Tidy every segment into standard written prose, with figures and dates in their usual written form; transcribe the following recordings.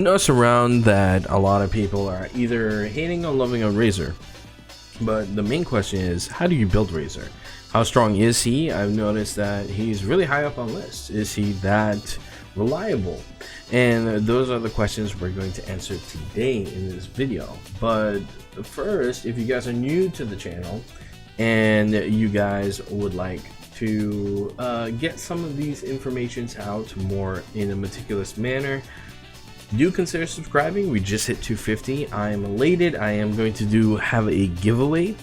Notice around that a lot of people are either hating or loving on Razor, but the main question is, how do you build Razor? How strong is he? I've noticed that he's really high up on lists. Is he that reliable? And those are the questions we're going to answer today in this video. But first, if you guys are new to the channel and you guys would like to get some of these informations out more in a meticulous manner, do consider subscribing. We just hit 250. I am elated. I am going to have a giveaway.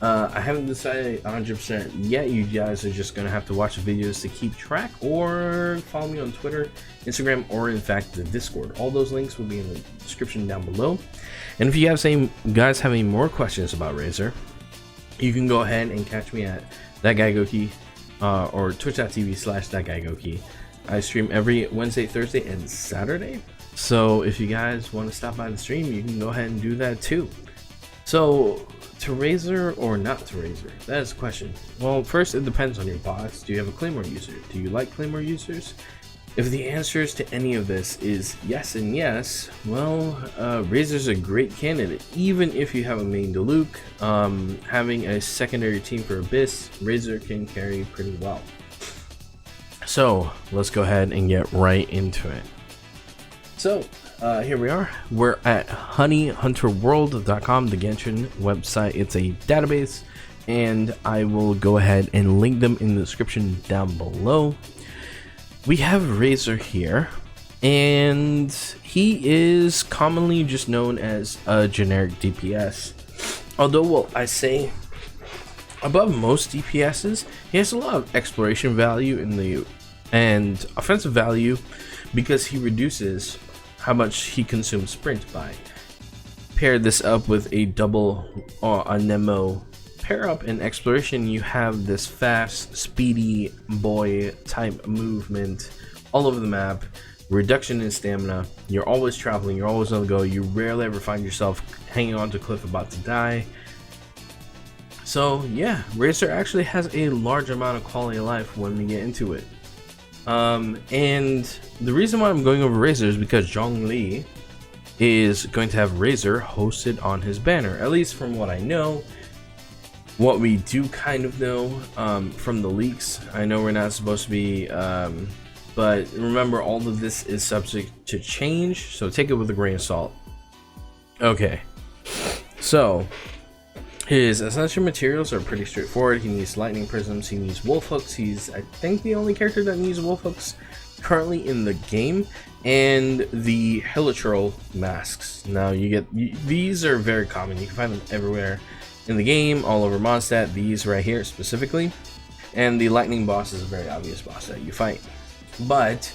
I haven't decided 100% yet. You guys are just going to have to watch the videos to keep track, or follow me on Twitter, Instagram, or in fact the Discord. All those links will be in the description down below. And if you guys have any more questions about Razor, you can go ahead and catch me at ThatGuyGoki or twitch.tv/ThatGuyGoki. I stream every Wednesday, Thursday, and Saturday. So if you guys want to stop by the stream, you can go ahead and do that too. So, to Razor or not to Razor? That is the question. Well, first, it depends on your bots. Do you have a Claymore user? Do you like Claymore users? If the answers to any of this is yes and yes, well, Razor's a great candidate. Even if you have a main Diluc, having a secondary team for Abyss, Razor can carry pretty well. So, let's go ahead and get right into it. So, here we are. We're at honeyhunterworld.com, the Genshin website. It's a database, and I will go ahead and link them in the description down below. We have Razor here, and he is commonly just known as a generic DPS. Although, well, I say above most DPSs, he has a lot of exploration value and offensive value, because he reduces how much he consumes sprint by. Pair this up with a double Nemo pair up in exploration, you have this fast, speedy boy type movement all over the map, reduction in stamina, you're always traveling, you're always on the go, you rarely ever find yourself hanging onto a cliff about to die. So yeah, Razor actually has a large amount of quality of life when we get into it. And the reason why I'm going over Razor is because Zhongli is going to have Razor hosted on his banner, at least from what I know. What we do kind of know from the leaks, I know we're not supposed to be, but remember, all of this is subject to change, so take it with a grain of salt. Okay, so his essential materials are pretty straightforward. He needs lightning prisms, he needs wolf hooks. He's, I think, the only character that needs wolf hooks currently in the game, and the hilichurl masks. Now these are very common, you can find them everywhere in the game, all over Mondstadt, these right here specifically. And the lightning boss is a very obvious boss that you fight. But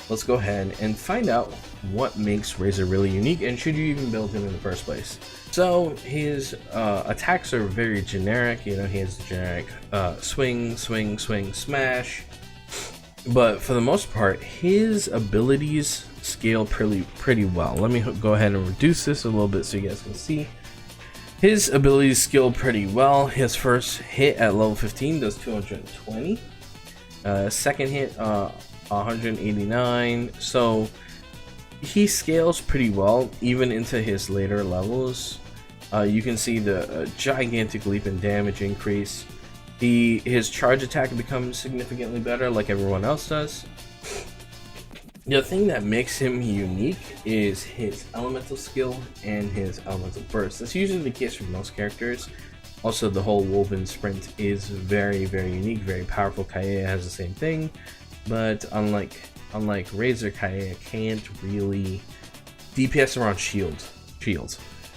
let's go ahead and find out what makes Razor really unique, and should you even build him in the first place. So his attacks are very generic. You know, he has the generic swing, swing, swing, smash. But for the most part, his abilities scale pretty well. Let me go ahead and reduce this a little bit so you guys can see. His abilities scale pretty well. His first hit at level 15 does 220. Second hit 189. So he scales pretty well even into his later levels. You can see the gigantic leap in damage increase. His charge attack becomes significantly better, like everyone else does. The thing that makes him unique is his elemental skill and his elemental burst. That's usually the case for most characters. Also, the whole woven sprint is very, very unique, very powerful. Kaeya has the same thing, but unlike Razor, Kaeya can't really DPS around shields,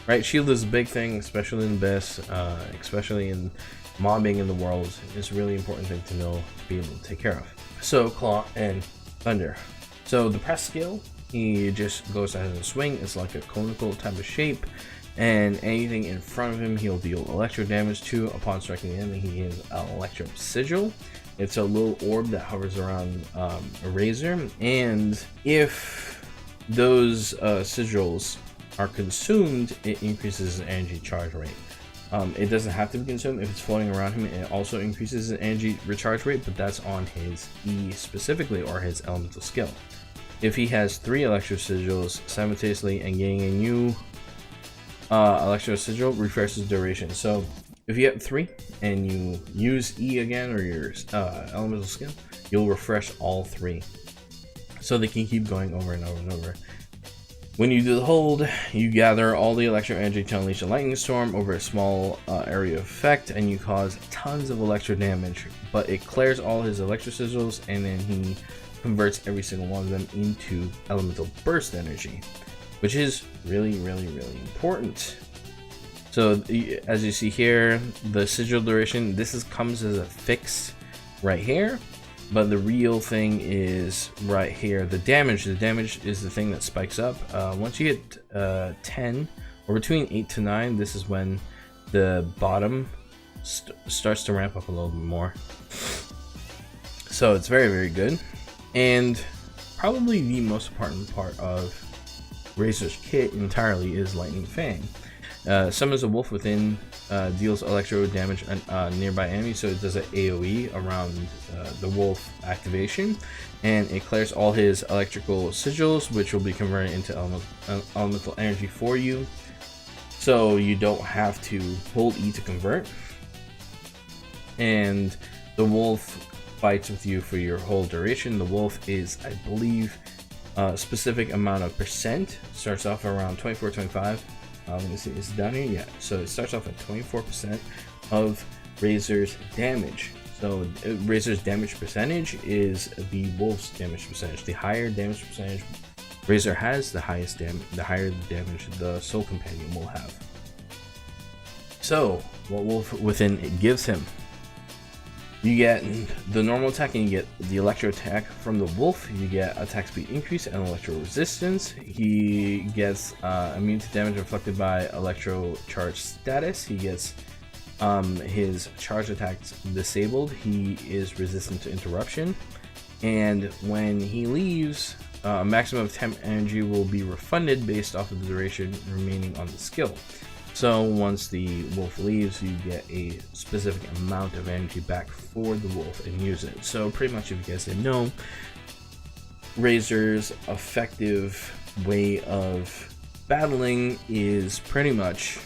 right? Shield is a big thing, especially in Abyss, especially in mobbing in the world. It's a really important thing to know, to be able to take care of. So Claw and Thunder. So the press skill, he just goes ahead and swing. It's like a conical type of shape, and anything in front of him he'll deal electro damage to. Upon striking the enemy, he gains an electro sigil. It's a little orb that hovers around a Razor, and if those sigils are consumed, it increases his energy charge rate. It doesn't have to be consumed. If it's floating around him, it also increases his energy recharge rate, but that's on his E specifically, or his elemental skill. If he has 3 electro sigils simultaneously and getting a new electro sigil, refreshes duration. So if you have 3 and you use E again or your elemental skill, you'll refresh all 3, so they can keep going over and over and over. When you do the hold, you gather all the electro energy to unleash a lightning storm over a small area of effect, and you cause tons of electro damage. But it clears all his electro sigils, and then he converts every single one of them into elemental burst energy, which is really important. So as you see here, the sigil duration, this comes as a fix right here. But the real thing is right here. The damage is the thing that spikes up. Once you hit 10, or between 8 to 9, this is when the bottom starts to ramp up a little bit more. So it's very good. And probably the most important part of Razor's kit entirely is Lightning Fang. Summons a wolf within, deals electro damage on nearby enemies, so it does an AoE around the wolf activation, and it clears all his electrical sigils, which will be converted into elemental energy for you, so you don't have to hold E to convert. And the wolf fights with you for your whole duration. The wolf is, I believe, a specific amount of percent. Starts off around 24-25. Let me see, is it down here? Yeah, so it starts off at 24% of Razor's damage. So Razor's damage percentage is the wolf's damage percentage. The higher damage percentage Razor has, the higher the damage the Soul Companion will have. So what Wolf Within it gives him, you get the normal attack and you get the electro attack from the wolf. You get attack speed increase and electro resistance. He gets immune to damage inflicted by electro charge status. He gets his charge attacks disabled. He is resistant to interruption. And when he leaves, a maximum of 10 energy will be refunded based off of the duration remaining on the skill. So once the wolf leaves, you get a specific amount of energy back for the wolf and use it. So pretty much, if you guys didn't know, Razor's effective way of battling is pretty much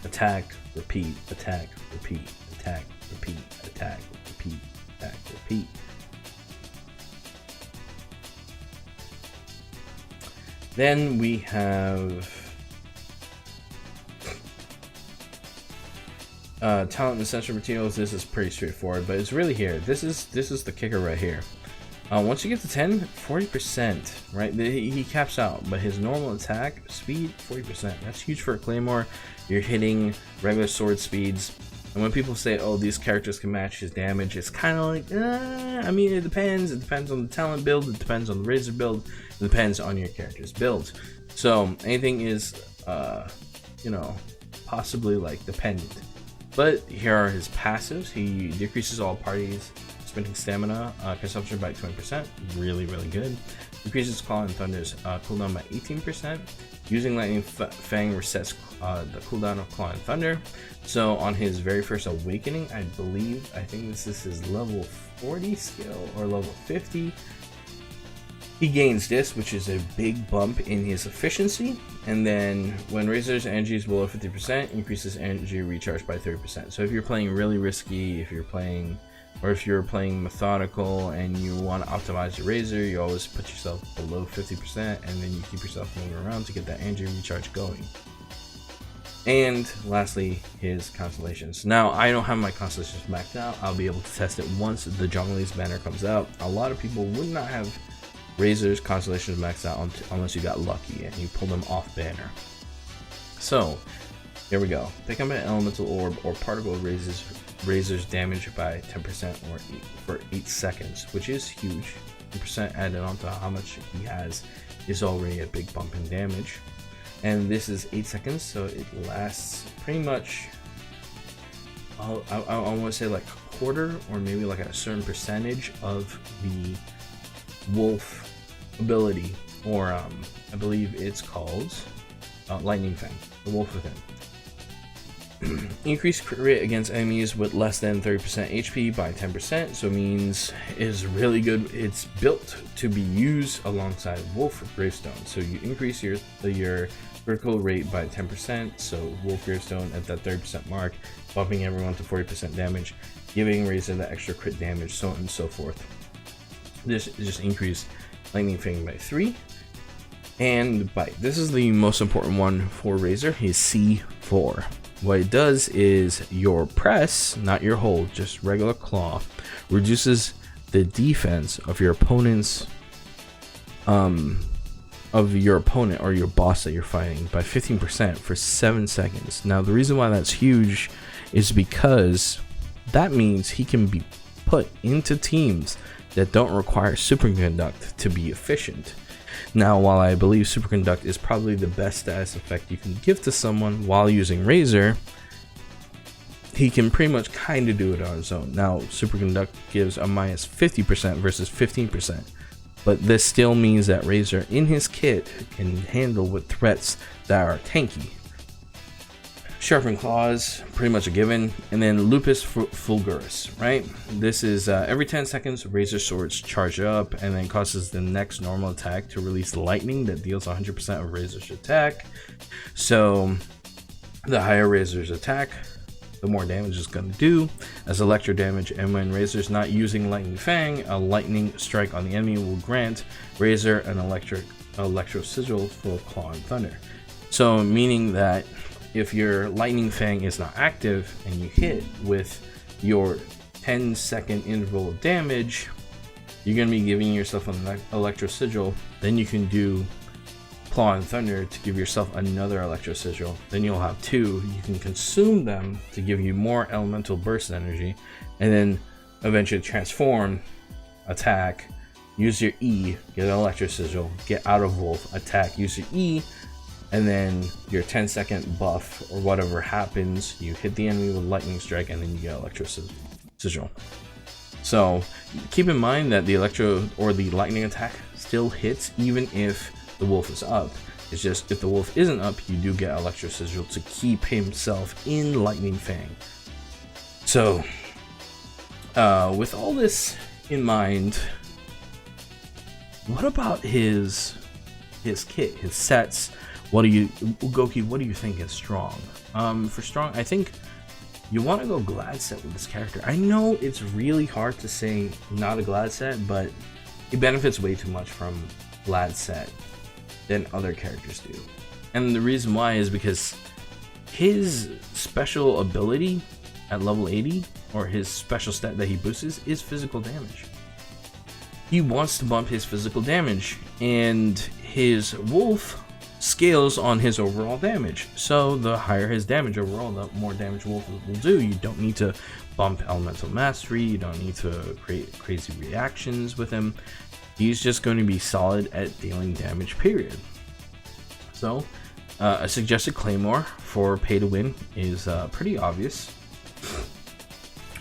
attack, repeat, attack, repeat, attack, repeat, attack, repeat, attack, repeat. Then we have talent and essential materials. This is pretty straightforward, but it's really here. This is the kicker right here. Once you get to 10, 40%, right? He caps out, but his normal attack speed, 40%. That's huge for a claymore. You're hitting regular sword speeds. And when people say, oh, these characters can match his damage, it's kind of like, I mean, it depends. It depends on the talent build. It depends on the Razor build. It depends on your character's build. So anything is, you know, possibly like dependent. But here are his passives. He decreases all parties' spending stamina consumption by 20%. Really good. Decreases Claw and Thunder's cooldown by 18%. Using Lightning Fang resets the cooldown of Claw and Thunder. So on his very first awakening, I think this is his level 40 skill or level 50. He gains this, which is a big bump in his efficiency. And then when Razor's energy is below 50%, increases energy recharge by 30%. So if you're playing really risky, if you're playing methodical and you want to optimize your Razor, you always put yourself below 50% and then you keep yourself moving around to get that energy recharge going. And lastly, his constellations. Now, I don't have my constellations maxed out. I'll be able to test it once the Jungle's banner comes out. A lot of people would not have Razor's constellations maxed out unless you got lucky and you pulled them off banner. So here we go. Pick up an elemental orb or particle Razor's damage by 10% for 8 seconds, which is huge. 10% added on to how much he has is already a big bump in damage. And this is 8 seconds, so it lasts pretty much, I want to say like a quarter or maybe like a certain percentage of the wolf ability, or I believe it's called Lightning Fang, the Wolf Within. Increase crit rate against enemies with less than 30% HP by 10%, so it means is really good. It's built to be used alongside Wolf Gravestone, so you increase your critical rate by 10%, so Wolf Gravestone at that 30% mark, bumping everyone to 40% damage, giving Razor the extra crit damage, so on and so forth. This just increased Lightning Fang by 3. And Bite. This is the most important one for Razor, his C4. What it does is your press, not your hold, just regular claw, reduces the defense of your opponent's or your boss that you're fighting by 15% for 7 seconds. Now the reason why that's huge is because that means he can be put into teams that don't require Superconduct to be efficient. Now, while I believe Superconduct is probably the best status effect you can give to someone while using Razor, he can pretty much kind of do it on his own. Now, Superconduct gives a minus 50% versus 15%, but this still means that Razor in his kit can handle with threats that are tanky. Sharpened Claws, pretty much a given, and then Lupus Fulguris, right? This is every 10 seconds, Razor Swords charge up and then causes the next normal attack to release lightning that deals 100% of Razor's attack. So the higher Razor's attack, the more damage it's going to do as electro damage, and when Razor's not using Lightning Fang, a lightning strike on the enemy will grant Razor an electro sigil for Claw and Thunder. So meaning that if your Lightning Fang is not active and you hit with your 10-second interval of damage, you're going to be giving yourself an Electro Sigil. Then you can do Claw and Thunder to give yourself another Electro Sigil. Then you'll have 2. You can consume them to give you more Elemental Burst energy, and then eventually transform, attack, use your E, get an Electro Sigil, get out of Wolf, attack, use your E, and then your 10-second buff or whatever happens, you hit the enemy with Lightning Strike, and then you get Electro Sigil. So keep in mind that the Electro or the Lightning attack still hits even if the Wolf is up. It's just if the Wolf isn't up, you do get Electro Sigil to keep himself in Lightning Fang. So with all this in mind, what about his kit, his sets? Goki, what do you think is strong? For strong, I think you want to go Glad set with this character. I know it's really hard to say not a Glad set, but he benefits way too much from Glad set than other characters do. And the reason why is because his special ability at level 80, or his special stat that he boosts, is physical damage. He wants to bump his physical damage, and his Wolf scales on his overall damage. So the higher his damage overall, the more damage Wolf will do. You don't need to bump Elemental Mastery, you don't need to create crazy reactions with him. He's just going to be solid at dealing damage, period. So a suggested Claymore for pay to win is pretty obvious.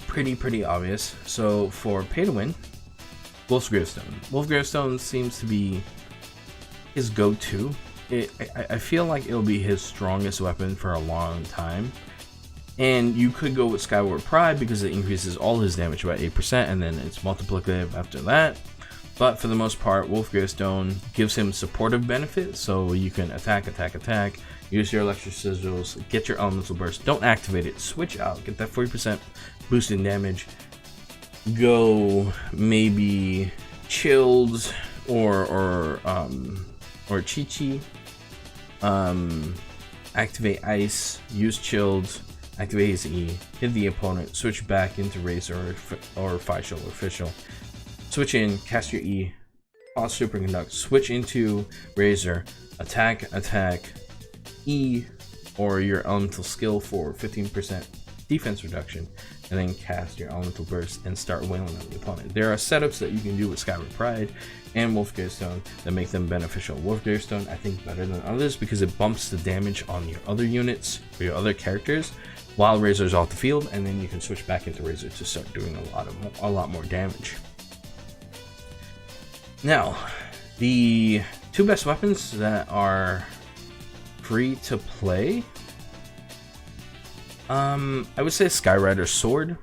Pretty obvious. So for pay to win, Wolf's Gravestone. Wolf Gravestone seems to be his go-to. I feel like it'll be his strongest weapon for a long time. And you could go with Skyward Pride because it increases all his damage by 8%, and then it's multiplicative after that. But for the most part, Wolf Gravestone gives him supportive benefit, so you can attack, use your Electric Sigils, get your Elemental Burst, don't activate it, switch out, get that 40% boost in damage, go maybe Chilled or Chi-Chi. Activate Ice, use Chilled, activate his E, hit the opponent, switch back into Razor or Facial or Official, switch in, cast your E, pause Superconduct, switch into Razor, attack, E, or your Elemental Skill for 15% defense reduction, and then cast your Elemental Burst and start wailing on the opponent. There are setups that you can do with Skyward Pride and Wolf Gravestone that make them beneficial. Wolf Gravestone, I think, better than others because it bumps the damage on your other units or your other characters while Razor's off the field, and then you can switch back into Razor to start doing a lot more damage. Now, the two best weapons that are free to play. I would say Skyrider Sword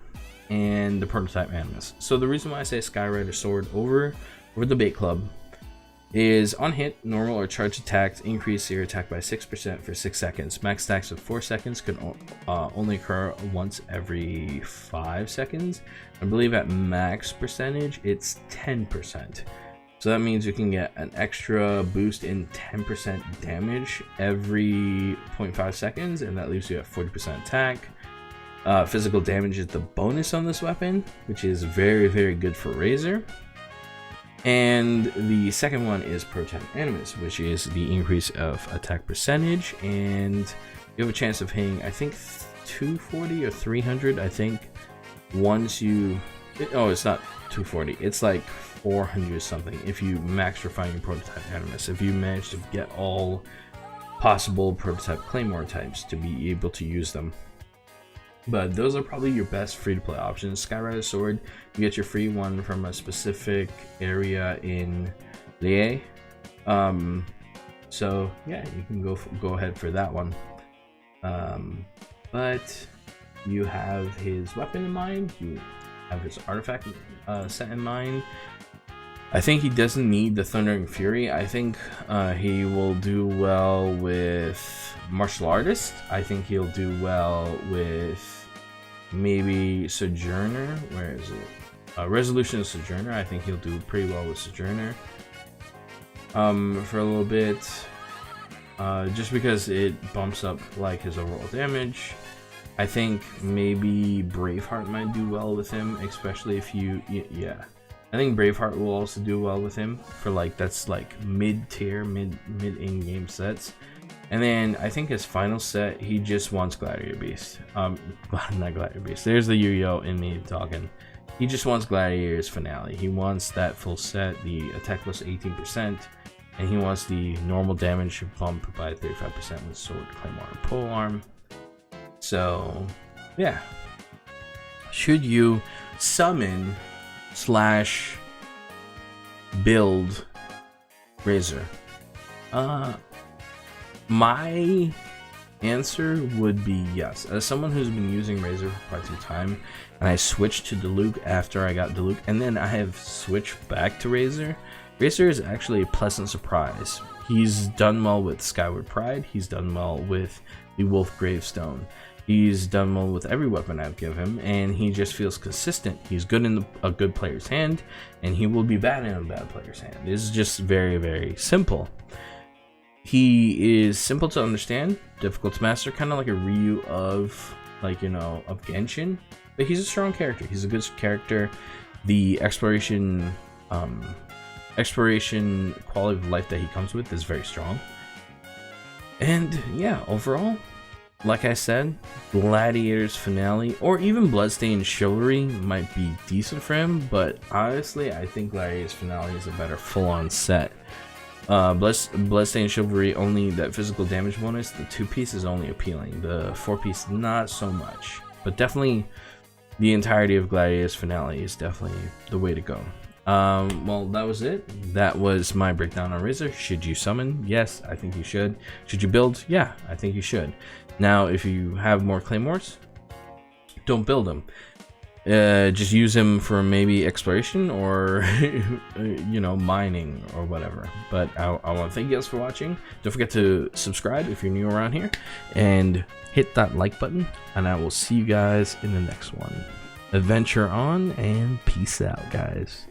and the prototype Animus. So the reason why I say Skyrider Sword over the Bait Club is on hit, normal or charged attacks increase your attack by 6% for 6 seconds. Max stacks of 4 seconds can only occur once every 5 seconds. I believe at max percentage it's 10%. So that means you can get an extra boost in 10% damage every 0.5 seconds, and that leaves you at 40% attack. Physical damage is the bonus on this weapon, which is very, very good for Razor. And the second one is Prototype Animus, which is the increase of attack percentage, and you have a chance of hitting, I think, 240 or 300, I think, once you... Oh, it's not 240, it's like 400 something if you max refine your Prototype Animus, if you manage to get all possible Prototype Claymore types to be able to use them. But those are probably your best free-to-play options. Skyrider Sword, you get your free one from a specific area in Lie. So yeah, you can go ahead for that one. But you have his weapon in mind, you have his artifact set in mind. I think he doesn't need the Thundering Fury. I think he will do well with Martial Artist. I think he'll do well with maybe Sojourner. Where is it? Resolution of Sojourner. I think he'll do pretty well with Sojourner for a little bit, just because it bumps up like his overall damage. I think maybe Braveheart might do well with him, especially if you, yeah. I think Braveheart will also do well with him for like, that's like mid-tier, mid-in-game sets. And then I think his final set, he just wants Gladiator Beast. Not Gladiator Beast. There's the Yu-Gi-Oh in me talking. He just wants Gladiator's Finale. He wants that full set, the attack plus 18%, and he wants the normal damage bump by 35% with Sword, Claymore, and Polearm. So, yeah. Should you summon / build Razor? My answer would be yes. As someone who's been using Razor for quite some time, and I switched to Diluc after I got Diluc, and then I have switched back to Razor. Razor is actually a pleasant surprise. He's done well with Skyward Pride, he's done well with the Wolf Gravestone, he's done well with every weapon I've given him, and he just feels consistent. He's good in a good player's hand, and he will be bad in a bad player's hand. This is just very, very simple. He is simple to understand, difficult to master, kind of like a Ryu of, like, you know, of Genshin. But he's a strong character. He's a good character. The exploration quality of life that he comes with is very strong. And yeah, overall, like I said, Gladiator's Finale or even Bloodstained Chivalry might be decent for him, but honestly, I think Gladiator's Finale is a better full-on set. Bloodstained Chivalry, only that physical damage bonus, the 2-piece is only appealing, the 4-piece not so much, but definitely the entirety of Gladiator's Finale is definitely the way to go. Well, that was it. That was my breakdown on Razor. Should you summon? Yes, I think you should. Should you build? Yeah, I think you should. Now, if you have more Claymores, don't build them. Just use them for maybe exploration or you know, mining or whatever. But I want to thank you guys for watching. Don't forget to subscribe if you're new around here, and hit that like button, and I will see you guys in the next one. Adventure on, and peace out, guys.